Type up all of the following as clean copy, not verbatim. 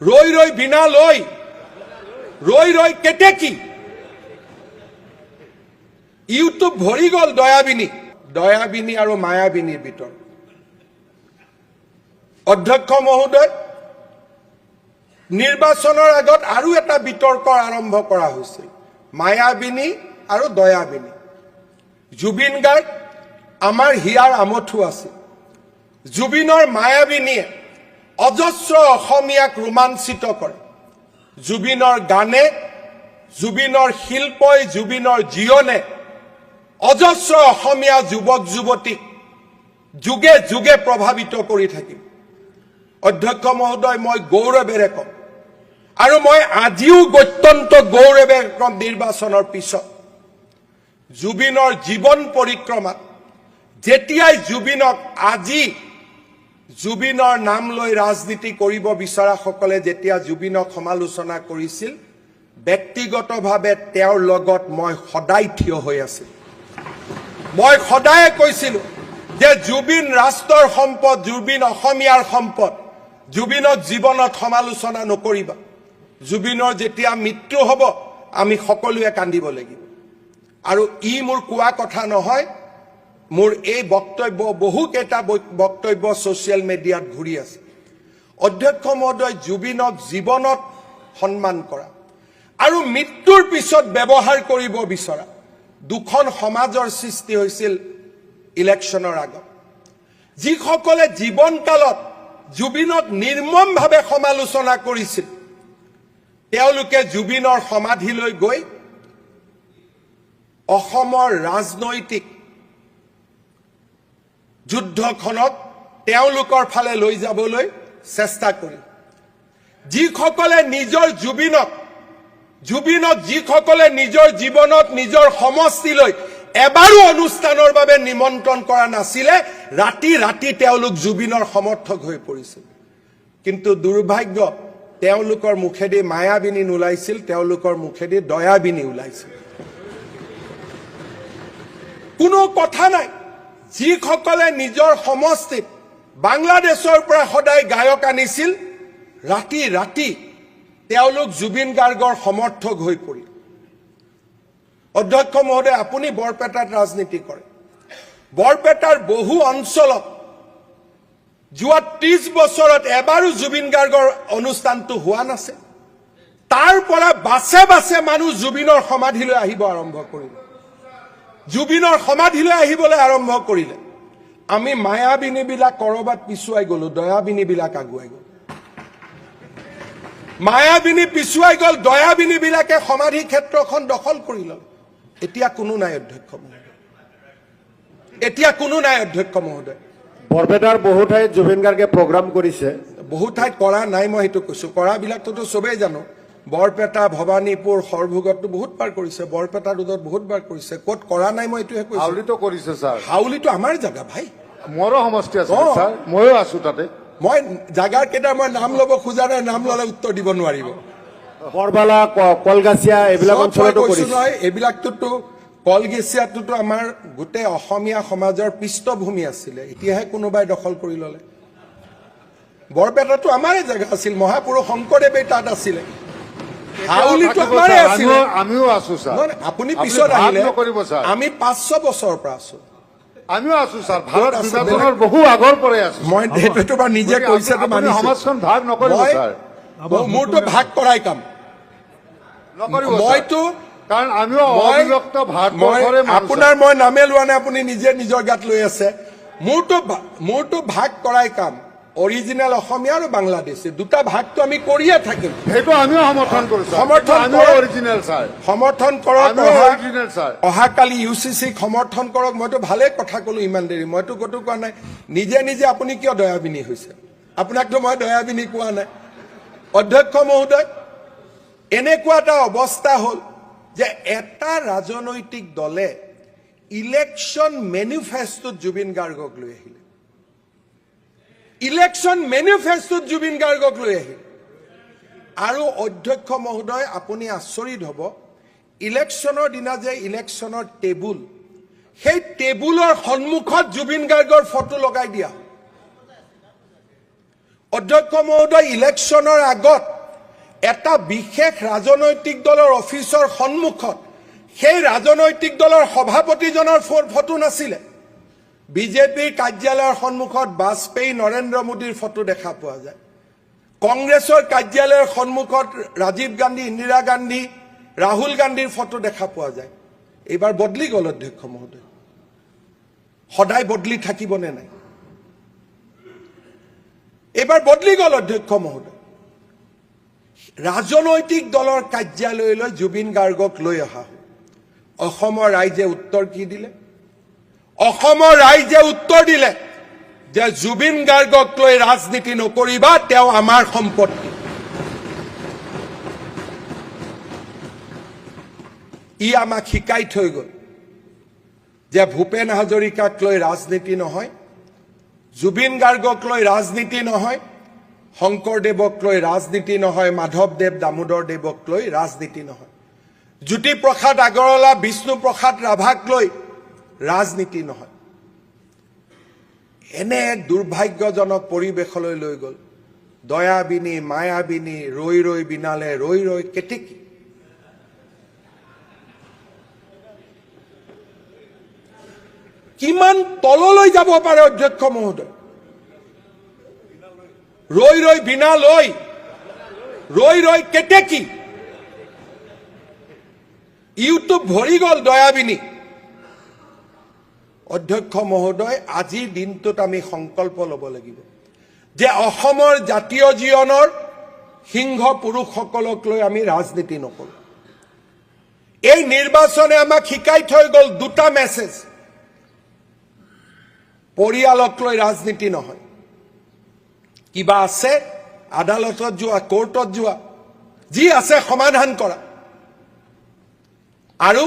ৰৈ ৰৈ বিনা লৈ ৰৈ ৰৈ কেতেকী ইউটিউব ভৰি গ'ল দয়াবিনী আৰু মায়াবিনীৰ ভিতৰত। অধ্যক্ষ মহোদয়, নিৰ্বাচনৰ আগত আৰু এটা বিতৰ্ক আৰম্ভ কৰা হৈছিল, মায়াবিনী আৰু দয়াবিনী। জুবিন গাৰ্গ আমাৰ হিয়াৰ আমঠু আছিল। জুবিনৰ মায়াবিনীয়ে অজস্ৰ অসমীয়াক ৰোমাঞ্চিত কৰে। জুবিনৰ গানে, জুবিনৰ শিল্পই, জুবিনৰ জীৱনে অজস্ৰ অসমীয়া যুৱক যুৱতীক যুগে যুগে প্ৰভাৱিত কৰি থাকিব। অধ্যক্ষ মহোদয়, মই গৌৰৱেৰে কম আৰু মই আজিও অত্যন্ত গৌৰৱেৰে কম, নিৰ্বাচনৰ পিছত জুবিনৰ জীৱন পৰিক্ৰমাত যেতিয়াই জুবিনক আজি জুবিনৰ নাম লৈ ৰাজনীতি কৰিব বিচৰাসকলে যেতিয়া জুবিনক সমালোচনা কৰিছিল, ব্যক্তিগতভাৱে তেওঁৰ লগত মই সদায় থিয় হৈ আছিলোঁ। মই সদায় কৈছিলোঁ যে জুবিন ৰাষ্ট্ৰৰ সম্পদ, জুবিন অসমীয়াৰ সম্পদ, জুবিনক জীৱনত সমালোচনা নকৰিবা। জুবিনৰ যেতিয়া মৃত্যু হ'ব আমি সকলোৱে কান্দিব লাগিব। আৰু ই মোৰ কোৱা কথা নহয়, মোৰ এই বক্তব্য, বহুকেইটা বক্তব্য ছ'চিয়েল মিডিয়াত ঘূৰি আছে। অধ্যক্ষ মহোদয়, জুবিনক জীৱনত সন্মান কৰা আৰু মৃত্যুৰ পিছত ব্যৱহাৰ কৰিব বিচৰা দুখন সমাজৰ সৃষ্টি হৈছিল ইলেকশ্যনৰ আগত। যিসকলে জীৱনকালত জুবিনক নিৰ্মমভাৱে সমালোচনা কৰিছিল, তেওঁলোকে জুবিনৰ সমাধিলৈ গৈ অসমৰ ৰাজনৈতিক যুদ্ধখনক তেওঁলোকৰ ফালে লৈ যাবলৈ চেষ্টা কৰি, যিসকলে নিজৰ জুবিনক যিসকলে নিজৰ জীৱনত নিজৰ সমষ্টিলৈ এবাৰো অনুষ্ঠানৰ বাবে নিমন্ত্ৰণ কৰা নাছিলে, ৰাতি ৰাতি তেওঁলোক জুবিনৰ সমৰ্থক হৈ পৰিছিল। কিন্তু দুৰ্ভাগ্য, তেওঁলোকৰ মুখেদি মায়াবিনী নোলাইছিল, তেওঁলোকৰ মুখেদি দয়াবিনী ওলাইছিল। কোনো কথা নাই, যিসকলে নিজৰ সমষ্টিত বাংলাদেশৰ পৰা সদায় গায়ক আনিছিল, ৰাতি ৰাতি তেওঁলোক জুবিন গাৰ্গৰ সমৰ্থক হৈ পৰিল। অধ্যক্ষ মহোদয়, আপুনি বৰপেটাত ৰাজনীতি কৰে। বৰপেটাৰ বহু অঞ্চলত যোৱা 30 বছৰত এবাৰো জুবিন গাৰ্গৰ অনুষ্ঠানটো হোৱা নাছিল। তাৰ পৰা বাছে বাছে মানুহ জুবিনৰ সমাধিলৈ আহিব আৰম্ভ কৰিলে, জুবিনৰ সমাধিলৈ আহিবলৈ আৰম্ভ কৰিলে। আমি মায়াবিনীবিলাক কৰবাত পিছুৱাই গলো, দয়াবিনীবিলাক আগুৱাই গল। মায়াবিনী পিছুৱাই গল, দয়াবিনীবিলাকে সমাধি ক্ষেত্ৰখন দখল কৰি ল'লে। এতিয়া কোনো নাই অধ্যক্ষ মহোদয়, এতিয়া কোনো নাই অধ্যক্ষ মহোদয়। বৰপেটাৰ বহু ঠাইত জুবিন গাৰ্গে প্ৰগ্ৰাম কৰিছে, বহু ঠাইত কৰা নাই, মই সেইটো কৈছো। কৰাবিলাকতো চবেই জানো। বৰপেটা, ভবানীপুৰ, সৰভোগতো বহুত বাৰ কৰিছে, বৰপেটা ৰোডত বহুত বাৰ কৰিছে। ক'ত কৰা নাই মই এইটোহে কৈছো। হাউলিতো কৰিছে ছাৰ। হাউলিটো আমাৰ জাগা ভাই, মোৰো সমষ্টি আছে ছাৰ, ময়ো আছো তাতে। মই জাগাৰ কেইটা মই নাম ল'ব খোজা নাই, নাম ল'লে উত্তৰ দিব নোৱাৰিব। বৰবালা, কলগাছিয়া এইবিলাক অঞ্চলতো কৰিছে নহয়। এইবিলাকটোতো কলগেছিয়াটোতো আমাৰ গোটেই অসমীয়া সমাজৰ পৃষ্ঠভূমি আছিলে, এতিয়াহে কোনোবাই দখল কৰি ল'লে। বৰপেটাটো আমাৰে জেগা আছিল, মহাপুৰুষ শংকৰদেৱে তাত আছিলে। হাউলিটো আমাৰে আছিলে, আমিও আছো ছাৰ। আপুনি পিছত আহিলে, আমি 500 বছৰৰ পৰা আছো। আমিও আছো ছাৰ, ভাৰত বিভাজনৰ বহু আগৰ পৰাই আছো। মই সেইটোতো বা নিজে কৈছে, সমাজখন ভাগ নকৰিব ছাৰ, মোৰতো ভাগ কৰাই কাম নকৰিব। মইতো, কাৰণ আমিও অবিভক্ত ভাৰতবৰ্ষৰে মানুহ। আপোনাৰ মই নামে লোৱা নাই, আপুনি নিজে নিজৰ গাত লৈ আছে। মোৰতো ভাগ কৰাই কাম। অৰিজিনেল অসমীয়া আৰু বাংলাদেশী দুটা ভাগটো আমি কৰিয়ে থাকিম। সেইটো আমিও সমৰ্থন কৰিছো, সমৰ্থন কৰক। অহাকালি UCC-ক সমৰ্থন কৰক। মইতো ভালে কথা কলো ইমান দেৰি, মইতো ক'তো কোৱা নাই। নিজে নিজে আপুনি কিয় দয়াবিনী হৈছে? আপোনাকতো মই দয়াবিনী কোৱা নাই। অধ্যক্ষ মহোদয়, এনেকুৱা এটা অৱস্থা হ'ল যে এটা ৰাজনৈতিক দলে ইলেকশ্যন মেনিফেষ্টোত জুবিন গাৰ্গক লৈ আহিলে, ইলেকশ্যন মেনিফেষ্টোত জুবিন গাৰ্গক লৈ আহিল। আৰু অধ্যক্ষ মহোদয়, আপুনি আচৰিত হ'ব, ইলেকশ্যনৰ দিনা যে ইলেকশ্যনৰ টেবুল, সেই টেবুলৰ সন্মুখত জুবিন গাৰ্গৰ ফটো লগাই দিয়া। অধ্যক্ষ মহোদয়, ইলেকশ্যনৰ আগত এটা বিশেষ ৰাজনৈতিক দলৰ অফিচৰ সন্মুখত সেই ৰাজনৈতিক দলৰ সভাপতিজনৰ ফটো নাছিলে। বিজেপিৰ কাৰ্যালয়ৰ সন্মুখত বাজপেয়ী, নৰেন্দ্ৰ মোদীৰ ফটো দেখা পোৱা যায়। কংগ্ৰেছৰ কাৰ্যালয়ৰ সন্মুখত ৰাজীৱ গান্ধী, ইন্দিৰা গান্ধী, ৰাহুল গান্ধীৰ ফটো দেখা পোৱা যায়। এইবাৰ বদলি গ'ল অধ্যক্ষ মহোদয়, সদায় বদলি থাকিবনে নাই? এইবাৰ বদলি গ'ল অধ্যক্ষ মহোদয়। ৰাজনৈতিক দলৰ কাৰ্যালয়লৈ জুবিন গাৰ্গক লৈ অহা হ'ল। অসমৰ ৰাইজে উত্তৰ কি দিলে? অসমৰ ৰাইজে উত্তৰ দিলে যে জুবিন গাৰ্গক লৈ ৰাজনীতি নকৰিবা, তেওঁ আমাৰ সম্পত্তি। ই আমাক শিকাই থৈ গ'ল যে ভূপেন হাজৰিকাক লৈ ৰাজনীতি নহয়, জুবিন গাৰ্গক লৈ ৰাজনীতি নহয়, শংকৰদেৱক লৈ ৰাজনীতি নহয়, মাধৱদেৱ, দামোদৰদেৱক লৈ ৰাজনীতি নহয়, জ্যোতিপ্ৰসাদ আগৰৱালা, বিষ্ণুপ্ৰসাদ ৰাভাক লৈ ৰাজনীতি নহয়। এনে এক দুৰ্ভাগ্যজনক পৰিৱেশলৈ লৈ গ'ল। দয়াবিনী, মায়াবিনী, ৰৈ ৰৈ বিনালে, ৰৈ ৰৈ কেতেকী। কিমান তললৈ যাব পাৰে অধ্যক্ষ মহোদয়? ৰৈ ৰৈ বিনালৈ, ৰৈ ৰৈ কেতেকী। ইউটিউব ভৰি গ'ল দয়াবিনী। অধ্যক্ষ মহোদয়, আজিৰ দিনটোত আমি সংকল্প ল'ব লাগিব যে অসমৰ জাতীয় জীৱনৰ সিংহ পুৰুষসকলক লৈ আমি ৰাজনীতি নকৰোঁ। এই নিৰ্বাচনে আমাক শিকাই থৈ গ'ল দুটা মেছেজ। পৰিয়ালক লৈ ৰাজনীতি নহয়, কিবা আছে আদালতত যোৱা, কোৰ্টত যোৱা, যি আছে সমাধান কৰা। আৰু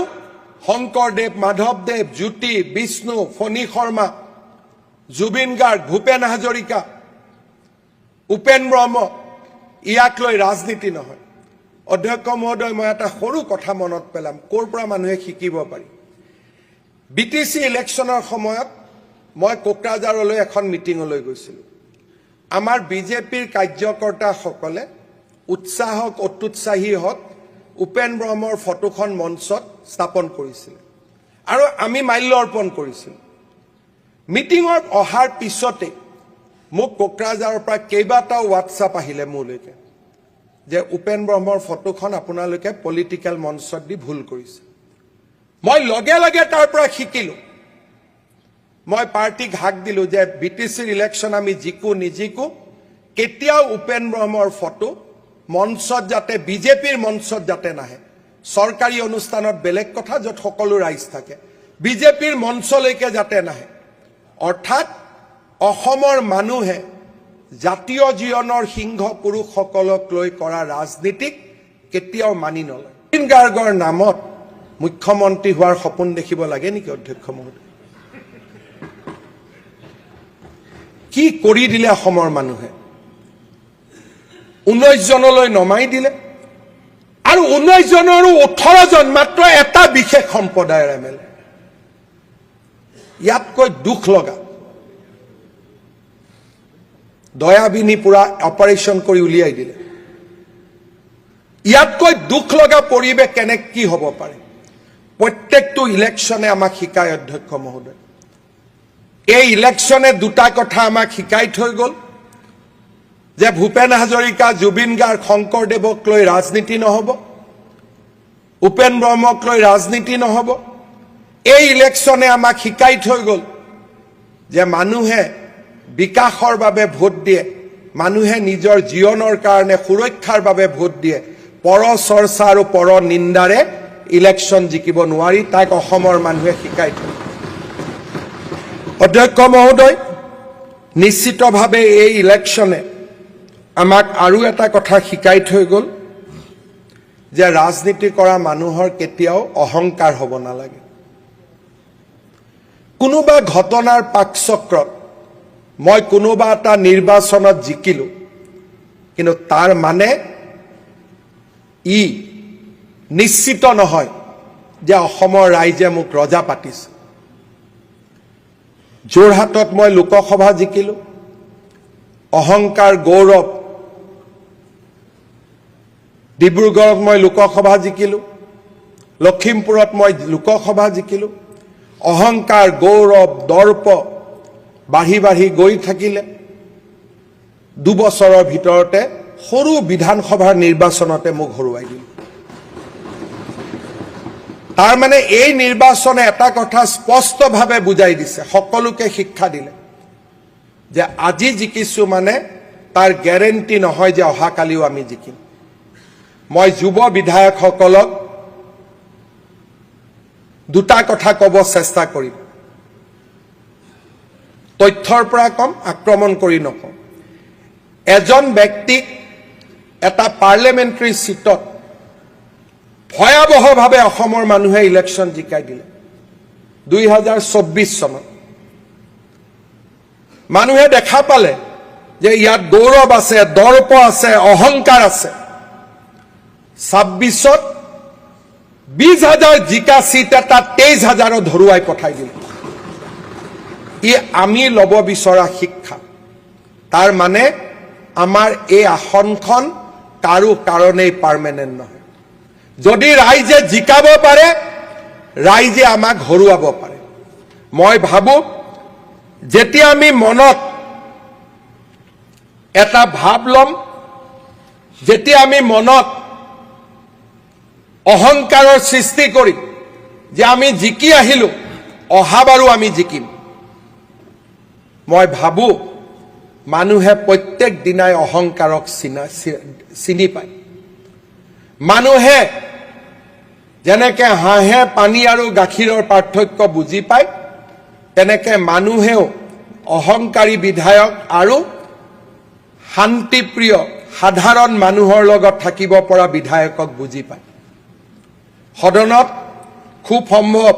শংকৰদেৱ, মাধৱদেৱ, জ্যোতি, বিষ্ণু, ফণী শৰ্মা, জুবিন গাৰ্গ, ভূপেন হাজৰিকা, উপেন ব্ৰহ্ম, ইয়াক লৈ ৰাজনীতি নহয়। অধ্যক্ষ মহোদয়, মই এটা সৰু কথা মনত পেলাম, ক'ৰ পৰা মানুহে শিকিব পাৰি। BTC ইলেকশ্যনৰ সময়ত মই কোকৰাঝাৰলৈ এখন মিটিঙলৈ গৈছিলোঁ। আমাৰ বিজেপিৰ কাৰ্যকৰ্তাসকলে উৎসাহক অত্যুৎসাহী হওক উপেন ব্ৰহ্মৰ ফটোখন মঞ্চত স্থাপন কৰিছিল আৰু আমি মাল্য অৰ্পণ কৰিছিলোঁ। মিটিঙত অহাৰ পিছতে মোক কোকৰাঝাৰৰ পৰা কেইবাটাও হোৱাটছআপ আহিলে মোলৈকে যে উপেন ব্ৰহ্মৰ ফটোখন আপোনালোকে পলিটিকেল মঞ্চত দি ভুল কৰিছে। মই লগে লগে তাৰ পৰা শিকিলোঁ। মই পাৰ্টিক হাক দিলোঁ যে BTCৰ ইলেকশ্যন আমি জিকো নিজিকো, কেতিয়াও উপেন ব্ৰহ্মৰ ফটো মঞ্চত যাতে, বিজেপিৰ মঞ্চত যাতে নাহে। চৰকাৰী অনুষ্ঠানত বেলেগ কথা, য'ত সকলো ৰাইজ থাকে, বিজেপিৰ মঞ্চলৈকে যাতে নাহে। অৰ্থাৎ অসমৰ মানুহে জাতীয় জীৱনৰ সিংহ পুৰুষসকলক লৈ কৰা ৰাজনীতিক কেতিয়াও মানি নলয়। জুবিন গাৰ্গৰ নামত মুখ্যমন্ত্ৰী হোৱাৰ সপোন দেখিব লাগে নেকি অধ্যক্ষ মহোদয়? কি কৰি দিলে অসমৰ মানুহে? 19 জনলৈ নমাই দিলে আৰু 19 জনৰো 18 জন মাত্ৰ এটা বিশেষ সম্প্ৰদায়ৰ MLA। ইয়াতকৈ দুখ লগা। দয়াবিনী পুৰা অপাৰেশ্যন কৰি উলিয়াই দিলে। ইয়াতকৈ দুখ লগা পৰিৱেশ কি হ'ব পাৰে? প্ৰত্যেকটো ইলেকশ্যনে আমাক শিকায় অধ্যক্ষ মহোদয়। এই ইলেকশ্যনে দুটা কথা আমাক শিকাই থৈ গ'ল যে ভূপেন হাজৰিকা, জুবিন গাৰ্গ, শংকৰদেৱক লৈ ৰাজনীতি নহ'ব, উপেন ব্ৰহ্মক লৈ ৰাজনীতি নহ'ব। এই ইলেকশ্যনে আমাক শিকাই থৈ গ'ল যে মানুহে বিকাশৰ বাবে ভোট দিয়ে, মানুহে নিজৰ জীৱনৰ কাৰণে সুৰক্ষাৰ বাবে ভোট দিয়ে। পৰ চৰ্চা আৰু পৰ নিন্দাৰে ইলেকশ্যন জিকিব নোৱাৰি, তাক অসমৰ মানুহে শিকাই থৈ। অধ্যক্ষ মহোদয়, নিশ্চিতভাৱে এই ইলেকশ্যনে আমাক আৰু এটা কথা শিকাই থৈ গ'ল যে ৰাজনীতি কৰা মানুহৰ কেতিয়াও অহংকাৰ হ'ব নালাগে। কোনোবা ঘটনাৰ পাকচক্ৰত মই কোনোবা এটা নিৰ্বাচনত জিকিলোঁ, কিন্তু তাৰ মানে ই নিশ্চিত নহয় যে অসমৰ ৰাইজে মোক ৰজা পাতিছে। যোৰহাটত মই লোকসভা জিকিলোঁ, অহংকাৰ গৌৰৱ ডিব্ৰুগড়ত মই লোকসভা জিকিলোঁ লখিমপুৰত মই লোকসভা জিকিলোঁ অহংকাৰ গৌৰৱ দৰ্প বাঢ়ি বাঢ়ি গৈ থাকিলে 2 বছৰৰ ভিতৰতে সৰু বিধানসভাৰ নিৰ্বাচনতে মোক হৰুৱাই দিলে তাৰ মানে এই নিৰ্বাচনে এটা কথা স্পষ্টভাৱে বুজাই দিছে সকলোকে শিক্ষা দিলে যে আজি জিকিছো মানে তাৰ গ্যাৰেণ্টি নহয় যে অহাকালিও আমি জিকিম মই যুৱ বিধায়কসকলক দুটা কথা ক'ব চেষ্টা কৰিম তথ্যৰ পৰা কম আক্ৰমণ কৰি নকওঁ এজন ব্যক্তিক এটা পাৰ্লামেণ্টাৰী সিটত ভয়াবহভাৱে অসমৰ মানুহে ইলেকশ্যন জিকাই দিলে 2024 চনত মানুহে দেখা পালে যে ইয়াত গৌৰৱ আছে দৰ্প আছে অহংকাৰ আছে 26ত 20,000 জিকা সিট এটা 23,000 ধৰুৱাই পঠাই দিলে ই আমি ল'ব বিচৰা শিক্ষা তাৰ মানে আমাৰ এই আসনখন কাৰো কাৰণেই পাৰ্মানেণ্ট নহয় যদি ৰাইজে জিকাব পাৰে ৰাইজে আমাক হৰুৱাব পাৰে মই ভাবো যেতিয়া আমি মনত এটা ভাব লম যেতিয়া আমি মনত অহংকাৰৰ সৃষ্টি কৰি যে আমি জিকি আহিলো অহাবাৰো আমি জিকিম মই ভাবো মানুহে প্ৰত্যেক দিনাই অহংকাৰক চিনি পায় মানুহে যেনেকে হাঁহে পানী আৰু গাখীৰৰ পাৰ্থক্য বুজি পায় তেনেকে মানুহেও অহংকাৰী বিধায়ক আৰু শান্তিপ্ৰিয় সাধাৰণ মানুহৰ লগত থাকিব পৰা বিধায়কক বুজি পায় সদনত খুব সম্ভৱ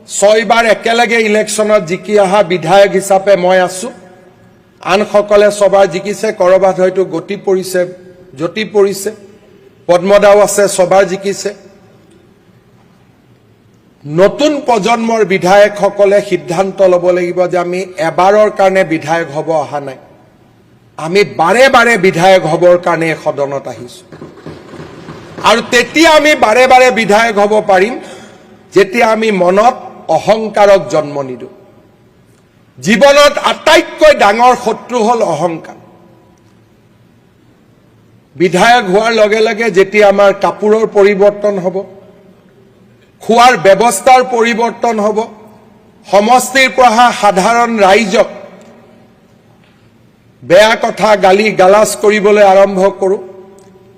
6 বাৰ একেলগে ইলেকশ্যনত জিকি অহা বিধায়ক হিচাপে মই আছো আনসকলে 6 বাৰ জিকিছে কৰবাত হয়তো গতি পৰিছে জ্যোতি পৰিছে পদ্মদাও আছে 6 বাৰ জিকিছে নতুন প্ৰজন্মৰ বিধায়কসকলে সিদ্ধান্ত ল'ব লাগিব যে আমি এবাৰৰ কাৰণে বিধায়ক হ'ব অহা নাই আমি বাৰে বাৰে বিধায়ক হ'বৰ কাৰণে সদনত আহিছো আৰু তেতিয়া আমি বাৰে বাৰে বিধায়ক হ'ব পাৰিম যেতিয়া আমি মনত অহংকাৰক জন্ম নিদিওঁ জীৱনত আটাইতকৈ ডাঙৰ শত্ৰু হ'ল অহংকাৰ বিধায়ক হোৱাৰ লগে লগে যেতিয়া আমাৰ কাপোৰৰ পৰিৱৰ্তন হ'ব খোৱাৰ ব্যৱস্থাৰ পৰিৱৰ্তন হ'ব সমষ্টিৰ পৰা সাধাৰণ ৰাইজক বেয়া কথা গালি গালাজ কৰিবলৈ আৰম্ভ কৰো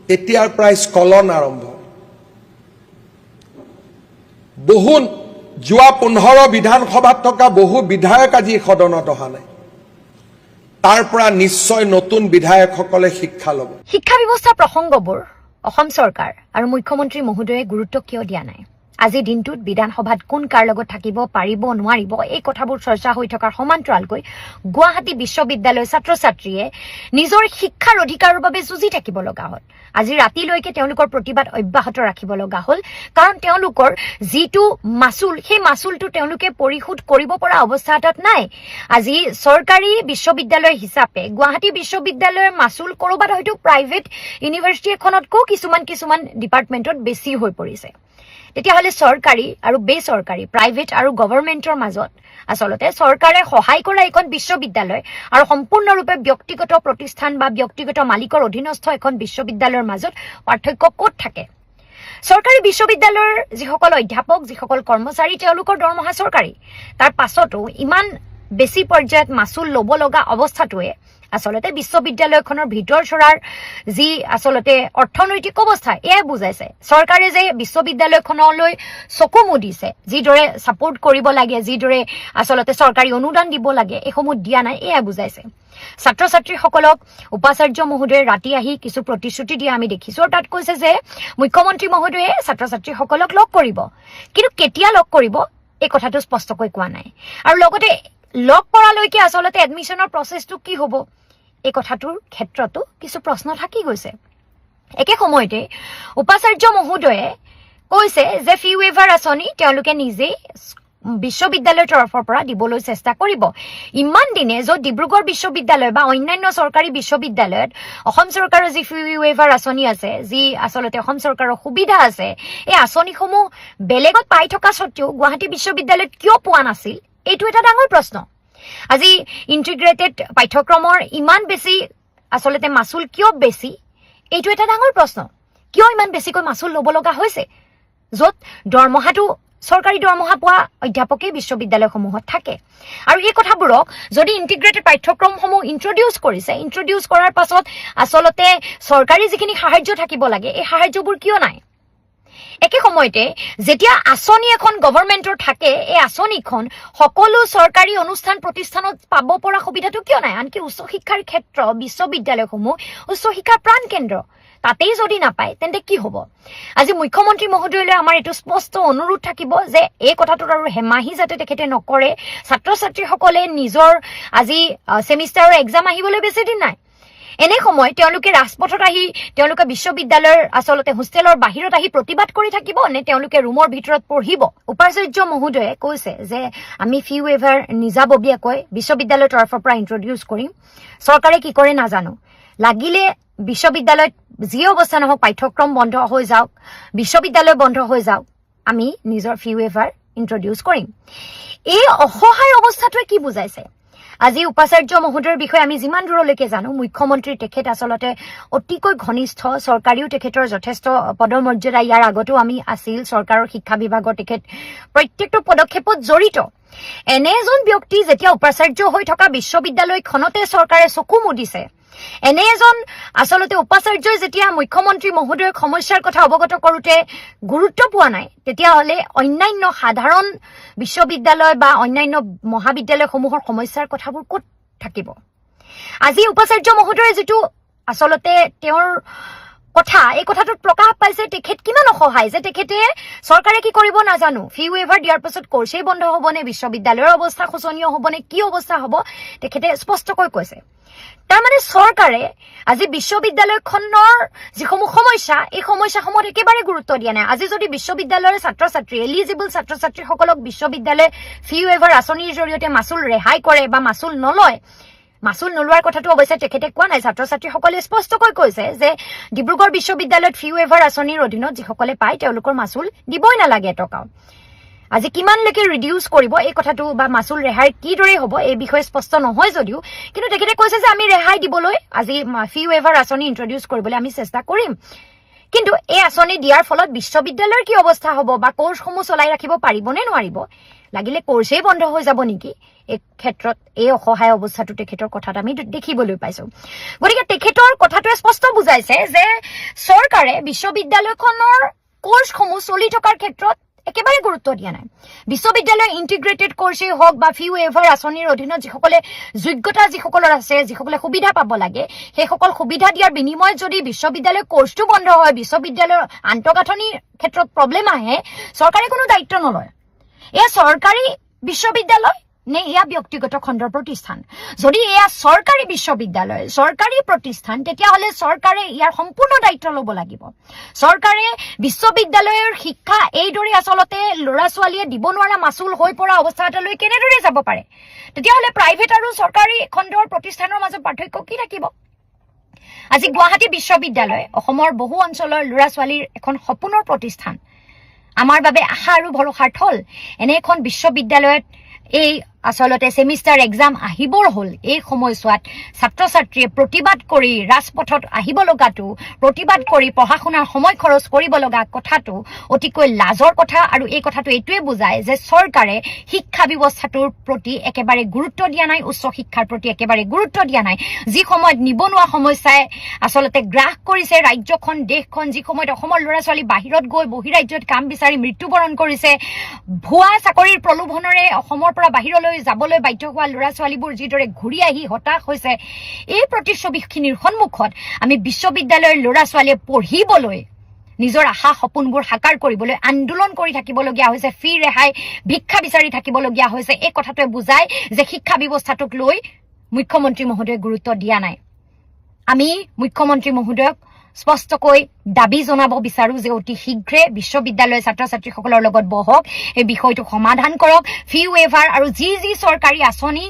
তেতিয়াৰ পৰাই স্খলন আৰম্ভ বহু যোৱা 15 বিধানসভাত থকা বহু বিধায়ক আজি সদনত অহা নাই তাৰ পৰা নিশ্চয় নতুন বিধায়কসকলে শিক্ষা ল'ব শিক্ষা ব্যৱস্থা প্ৰসংগবোৰ অসম চৰকাৰ আৰু মুখ্যমন্ত্ৰী মহোদয়ে গুৰুত্ব কিয় দিয়া নাই আজিৰ দিনটোত বিধানসভাত কোন কাৰ লগত থাকিব পাৰিব নোৱাৰিব এই কথাবোৰ চৰ্চা হৈ থকাৰ সমান্তৰালকৈ গুৱাহাটী বিশ্ববিদ্যালয়ৰ ছাত্ৰ ছাত্ৰীয়ে নিজৰ শিক্ষাৰ অধিকাৰৰ বাবে যুঁজি থাকিব লগা হ'ল আজি ৰাতিলৈকে তেওঁলোকৰ প্ৰতিবাদ অব্যাহত ৰাখিব লগা হ'ল কাৰণ তেওঁলোকৰ যিটো মাচুল সেই মাচুলটো তেওঁলোকে পৰিশোধ কৰিব পৰা অৱস্থা এটাত নাই আজি চৰকাৰী বিশ্ববিদ্যালয় হিচাপে গুৱাহাটী বিশ্ববিদ্যালয়ৰ মাচুল কৰবাত হয়তো প্ৰাইভেট ইউনিভাৰ্চিটি এখনতকৈ কিছুমান ডিপাৰ্টমেণ্টত বেছি হৈ পৰিছে তেতিয়াহ'লে চৰকাৰী আৰু বেচৰকাৰী প্ৰাইভেট আৰু গভৰ্ণমেণ্টৰ মাজত আসলতে চৰকাৰে সহায় কৰা এখন বিশ্ববিদ্যালয় আৰু সম্পূৰ্ণৰূপে ব্যক্তিগত প্ৰতিষ্ঠান বা ব্যক্তিগত মালিকৰ অধীনস্থ এখন বিশ্ববিদ্যালয়ৰ মাজত পাৰ্থক্য ক'ত থাকে চৰকাৰী বিশ্ববিদ্যালয়ৰ যিসকল অধ্যাপক যিসকল কৰ্মচাৰী তেওঁলোকৰ দৰমহা চৰকাৰী তাৰ পাছতো ইমান বেছি পৰ্যায়ত মাচুল ল'ব লগা অৱস্থাটোৱে আসলতে বিশ্ববিদ্যালয়খনৰ ভিতৰ চৰাৰ যি আসলতে অৰ্থনৈতিক অৱস্থা এয়া বুজাইছে চৰকাৰে যে বিশ্ববিদ্যালয়খনলৈ চকু মুদিছে যিদৰে সাপোৰ্ট কৰিব লাগে যিদৰে আসলতে চৰকাৰী অনুদান দিব লাগে এইসমূহ দিয়া নাই এয়া বুজাইছে ছাত্ৰ ছাত্ৰীসকলক উপাচাৰ্য মহোদয়ে ৰাতি আহি কিছু প্ৰতিশ্ৰুতি দিয়া আমি দেখিছো আৰু তাত কৈছে যে মুখ্যমন্ত্ৰী মহোদয়ে ছাত্ৰ ছাত্ৰীসকলক লগ কৰিব কিন্তু কেতিয়া লগ কৰিব এই কথাটো স্পষ্টকৈ কোৱা নাই আৰু লগতে লগ কৰালৈকে আসলতে এডমিশনৰ প্ৰচেছটো কি হ'ব এই কথাটোৰ ক্ষেত্ৰতো কিছু প্ৰশ্ন থাকি গৈছে একে সময়তে উপাচাৰ্য মহোদয়ে কৈছে যে ফি ৱেভাৰ আঁচনি তেওঁলোকে নিজেই বিশ্ববিদ্যালয়ৰ তৰফৰ পৰা দিবলৈ চেষ্টা কৰিব ইমান দিনে য'ত ডিব্ৰুগড় বিশ্ববিদ্যালয় বা অন্যান্য চৰকাৰী বিশ্ববিদ্যালয়ত অসম চৰকাৰৰ যি ফি ৱেইভাৰ আঁচনি আছে যি আচলতে অসম চৰকাৰৰ সুবিধা আছে এই আঁচনিসমূহ বেলেগত পাই থকা স্বত্তেও গুৱাহাটী বিশ্ববিদ্যালয়ত কিয় পোৱা নাছিল এইটো এটা ডাঙৰ প্ৰশ্ন আজি ইন্টিগ্ৰেটেড পাঠ্যক্ৰমৰ ইমান বেছি আচলতে মাচুল কিয় বেছি এইটো এটা ডাঙৰ প্ৰশ্ন কিয় ইমান বেছিকৈ মাচুল ল'ব লগা হৈছে য'ত দৰমহাটো চৰকাৰী দৰমহা পোৱা অধ্যাপকে বিশ্ববিদ্যালয়সমূহত থাকে আৰু এই কথাবোৰক যদি ইন্টিগ্ৰেটেড পাঠ্যক্ৰমসমূহ ইন্ট্ৰডিউচ কৰাৰ পাছত আচলতে চৰকাৰী যিখিনি সাহায্য থাকিব লাগে এই সাহায্যবোৰ কিয় নাই একে সময়তে যেতিয়া আঁচনি এখন গভৰ্ণমেণ্টৰ থাকে এই আঁচনিখন সকলো চৰকাৰী অনুষ্ঠান প্ৰতিষ্ঠানত পাব পৰা সুবিধাটো কিয় নাই আনকি উচ্চ শিক্ষাৰ ক্ষেত্ৰ বিশ্ববিদ্যালয়সমূহ উচ্চ শিক্ষাৰ প্ৰাণ কেন্দ্ৰ তাতেই যদি নাপায় তেন্তে কি হ'ব আজি মুখ্যমন্ত্ৰী মহোদয়লৈ আমাৰ এইটো স্পষ্ট অনুৰোধ থাকিব যে এই কথাটোৰ আৰু হেমাহি যাতে তেখেতে নকৰে ছাত্ৰ ছাত্ৰীসকলে নিজৰ আজি সেমিষ্টাৰৰ এক্সাম আহিবলৈ বেছি দিন নাই এনে সময় তেওঁলোকে ৰাজপথত আহি তেওঁলোকে বিশ্ববিদ্যালয়ৰ আচলতে হোষ্টেলৰ বাহিৰত আহি প্ৰতিবাদ কৰি থাকিব নে তেওঁলোকে ৰুমৰ ভিতৰত পঢ়িব উপাচাৰ্য মহোদয়ে কৈছে যে আমি ফি ৱেইভাৰ নিজাববীয়াকৈ বিশ্ববিদ্যালয়ৰ তৰফৰ পৰা ইন্ট্ৰডিউচ কৰিম চৰকাৰে কি কৰে নাজানো লাগিলে বিশ্ববিদ্যালয়ত যি অৱস্থা নহওক পাঠ্যক্ৰম বন্ধ হৈ যাওক বিশ্ববিদ্যালয় বন্ধ হৈ যাওক আমি নিজৰ ফি ৱেইভাৰ ইন্ট্ৰডিউচ কৰিম এই অসহায় অৱস্থাটোৱে কি বুজাইছে আজি উপাচাৰ্য মহোদয়ৰ বিষয়ে আমি যিমান দূৰলৈকে জানো মুখ্যমন্ত্ৰী তেখেত আচলতে অতিকৈ ঘনিষ্ঠ চৰকাৰীও তেখেতৰ যথেষ্ট পদমৰ্যাদা ইয়াৰ আগতো আমি আছিল চৰকাৰৰ শিক্ষা বিভাগৰ তেখেত প্ৰত্যেকটো পদক্ষেপত জড়িত এনে এজন ব্যক্তি যেতিয়া উপাচাৰ্য হৈ থকা বিশ্ববিদ্যালয়খনতে চৰকাৰে চকু মুদিছে এনে এজন আচলতে উপাচাৰ্যই যেতিয়া মুখ্যমন্ত্ৰী মহোদয়ৰ সমস্যাৰ কথা অৱগত কৰোঁতে গুৰুত্ব পোৱা নাই তেতিয়াহ'লে অন্যান্য সাধাৰণ বিশ্ববিদ্যালয় বা অন্যান্য মহাবিদ্যালয়সমূহৰ সমস্যাৰ কথাবোৰ ক'ত থাকিব আজি উপাচাৰ্য মহোদয়ে যিটো আচলতে তেওঁৰ কথা এই কথাটোত প্ৰকাশ পাইছে তেখেত কিমান অসহায় যে তেখেতে চৰকাৰে কি কৰিব নাজানো ফি ৱেইভাৰ দিয়াৰ পাছত কোৰ্চেই বন্ধ হ'বনে বিশ্ববিদ্যালয়ৰ অৱস্থা শোচনীয় হ'বনে কি অৱস্থা হ'ব তেখেতে স্পষ্টকৈ কৈছে তাৰমানে চৰকাৰে আজি বিশ্ববিদ্যালয়খনৰ যিসমূহ সমস্যা এই সমস্যাসমূহত একেবাৰে গুৰুত্ব দিয়া নাই আজি যদি বিশ্ববিদ্যালয়ৰ ছাত্ৰ ছাত্ৰী এলিজিবল ছাত্ৰ ছাত্ৰীসকলক বিশ্ববিদ্যালয়ে ফি ৱেইভাৰ আঁচনিৰ জৰিয়তে মাচুল ৰেহাই কৰে বা মাচুল নলয় মাচুল নোলোৱাৰ কথাটো অৱশ্যে তেখেতে কোৱা নাই ছাত্ৰ ছাত্ৰীসকলে স্পষ্টকৈ কৈছে যে ডিব্ৰুগড় বিশ্ববিদ্যালয়ত ফি ৱেইভাৰ আঁচনিৰ অধীনত যিসকলে পায় তেওঁলোকৰ মাচুল দিবই নালাগে এটকাও আজি কিমানলৈকে ৰিডিউচ কৰিব এই কথাটো বা মাচুল ৰেহাই কিদৰে হ'ব এই বিষয়ে স্পষ্ট নহয় যদিও কিন্তু তেখেতে কৈছে যে আমি ৰেহাই দিবলৈ আজি ফি ৱেইভাৰ আঁচনি ইন্ট্ৰডিউচ কৰিবলৈ আমি চেষ্টা কৰিম কিন্তু এই আঁচনি দিয়াৰ ফলত বিশ্ববিদ্যালয়ৰ কি অৱস্থা হ'ব বা কোৰ্চসমূহ চলাই ৰাখিব পাৰিবনে নোৱাৰিব লাগিলে কোৰ্চেই বন্ধ হৈ যাব নেকি এই ক্ষেত্ৰত এই অসহায় অৱস্থাটো তেখেতৰ কথাত আমি দেখিবলৈ পাইছো গতিকে তেখেতৰ কথাটোৱে স্পষ্ট বুজাইছে যে চৰকাৰে বিশ্ববিদ্যালয়খনৰ কোৰ্চসমূহ চলি থকাৰ ক্ষেত্ৰত একেবাৰে গুৰুত্ব দিয়া নাই বিশ্ববিদ্যালয় ইন্টিগ্ৰেটেড কোৰ্চেই হওক বা ফি ৱেইভাৰ আঁচনিৰ অধীনত যিসকলে যোগ্যতা যিসকলৰ আছে যিসকলে সুবিধা পাব লাগে সেইসকল সুবিধা দিয়াৰ বিনিময়ত যদি বিশ্ববিদ্যালয়ৰ কোৰ্চটো বন্ধ হয় বিশ্ববিদ্যালয়ৰ আন্তঃগাঁথনিৰ ক্ষেত্ৰত প্ৰব্লেম আহে চৰকাৰে কোনো দায়িত্ব নলয় এয়া চৰকাৰী বিশ্ববিদ্যালয় নে এয়া ব্যক্তিগত খণ্ডৰ প্ৰতিষ্ঠান যদি এয়া চৰকাৰী বিশ্ববিদ্যালয় চৰকাৰী প্ৰতিষ্ঠান তেতিয়াহ'লে চৰকাৰে ইয়াৰ সম্পূৰ্ণ দায়িত্ব ল'ব লাগিব চৰকাৰে বিশ্ববিদ্যালয়ৰ শিক্ষা এইদৰে আচলতে ল'ৰা ছোৱালীয়ে দিব নোৱাৰা মাচুল হৈ পৰা অৱস্থা এটালৈ কেনেদৰে যাব পাৰে তেতিয়াহ'লে প্ৰাইভেট আৰু চৰকাৰী খণ্ডৰ প্ৰতিষ্ঠানৰ মাজত পাৰ্থক্য কি থাকিব আজি গুৱাহাটী বিশ্ববিদ্যালয় অসমৰ বহু অঞ্চলৰ ল'ৰা ছোৱালীৰ এখন সপোনৰ প্ৰতিষ্ঠান আমাৰ বাবে আশা আৰু ভৰসাৰ থল এনে এখন বিশ্ববিদ্যালয়ত এই আচলতে সেমিষ্টাৰ এক্সাম আহিবৰ হ'ল এই সময়ছোৱাত ছাত্ৰ ছাত্ৰীয়ে প্ৰতিবাদ কৰি ৰাজপথত আহিব লগাটো প্ৰতিবাদ কৰি পঢ়া শুনাৰ সময় খৰচ কৰিব লগা কথাটো অতিকৈ লাজৰ কথা আৰু এই কথাটো এইটোৱে বুজায় যে চৰকাৰে শিক্ষা ব্যৱস্থাটোৰ প্ৰতি একেবাৰে গুৰুত্ব দিয়া নাই উচ্চ শিক্ষাৰ প্ৰতি একেবাৰে গুৰুত্ব দিয়া নাই যি সময়ত নিবনুৱা সমস্যাই আচলতে গ্ৰাস কৰিছে ৰাজ্যখন দেশখন যি সময়ত অসমৰ ল'ৰা ছোৱালী বাহিৰত গৈ বহিৰাজ্যত কাম বিচাৰি মৃত্যুবৰণ কৰিছে ভুৱা চাকৰিৰ প্ৰলোভনেৰে অসমৰ পৰা বাহিৰলৈ যাবলৈ বাধ্য হোৱা ল'ৰা ছোৱালীবোৰ যিদৰে ঘূৰি আহি হতাশ হৈছে এই প্ৰতিচ্ছবিখিনিৰ সন্মুখত আমি বিশ্ববিদ্যালয়ৰ ল'ৰা ছোৱালীয়ে পঢ়িবলৈ নিজৰ আশা সপোনবোৰ সাকাৰ কৰিবলৈ আন্দোলন কৰি থাকিবলগীয়া হৈছে ফি ৰেহাই ভিক্ষা বিচাৰি থাকিবলগীয়া হৈছে এই কথাটোৱে বুজায় যে শিক্ষা ব্যৱস্থাটোক লৈ মুখ্যমন্ত্ৰী মহোদয়ে গুৰুত্ব দিয়া নাই আমি মুখ্যমন্ত্ৰী মহোদয়ক স্পষ্টকৈ দাবী জনাব বিচাৰো যে অতি শীঘ্ৰে বিশ্ববিদ্যালয়ৰ ছাত্ৰ ছাত্ৰীসকলৰ লগত বহক, এই বিষয়টো সমাধান কৰক। ফি ৱেভাৰ আৰু যি চৰকাৰী আঁচনি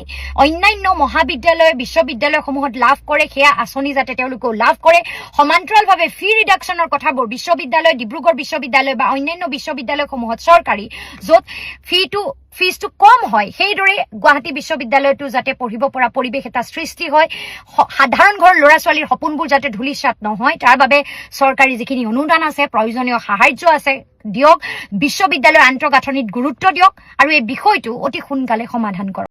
অন্যান্য মহাবিদ্যালয় বিশ্ববিদ্যালয়সমূহত লাভ কৰে সেয়া আঁচনি যাতে তেওঁলোকেও লাভ কৰে। সমান্তৰালভাৱে ফি ৰিডাকশ্যনৰ কথাবোৰ বিশ্ববিদ্যালয়, ডিব্ৰুগড় বিশ্ববিদ্যালয় বা অন্যান্য বিশ্ববিদ্যালয়সমূহত চৰকাৰী য'ত ফিজটো কম হয়, সেইদৰে গুৱাহাটী বিশ্ববিদ্যালয়তো যাতে পঢ়িব পৰা পৰিৱেশ এটা সৃষ্টি হয়, সাধাৰণ ঘৰৰ ল'ৰা ছোৱালীৰ সপোনবোৰ যাতে ধূলিসাৎ নহয়, তাৰ বাবে চৰকাৰী যিখিনি অনুদান আছে, প্ৰয়োজনীয় সাহায্য আছে দিয়ক, বিশ্ববিদ্যালয়ৰ আন্তঃগাঁথনিত গুৰুত্ব দিয়ক আৰু এই বিষয়টো অতি সোনকালে সমাধান কৰক।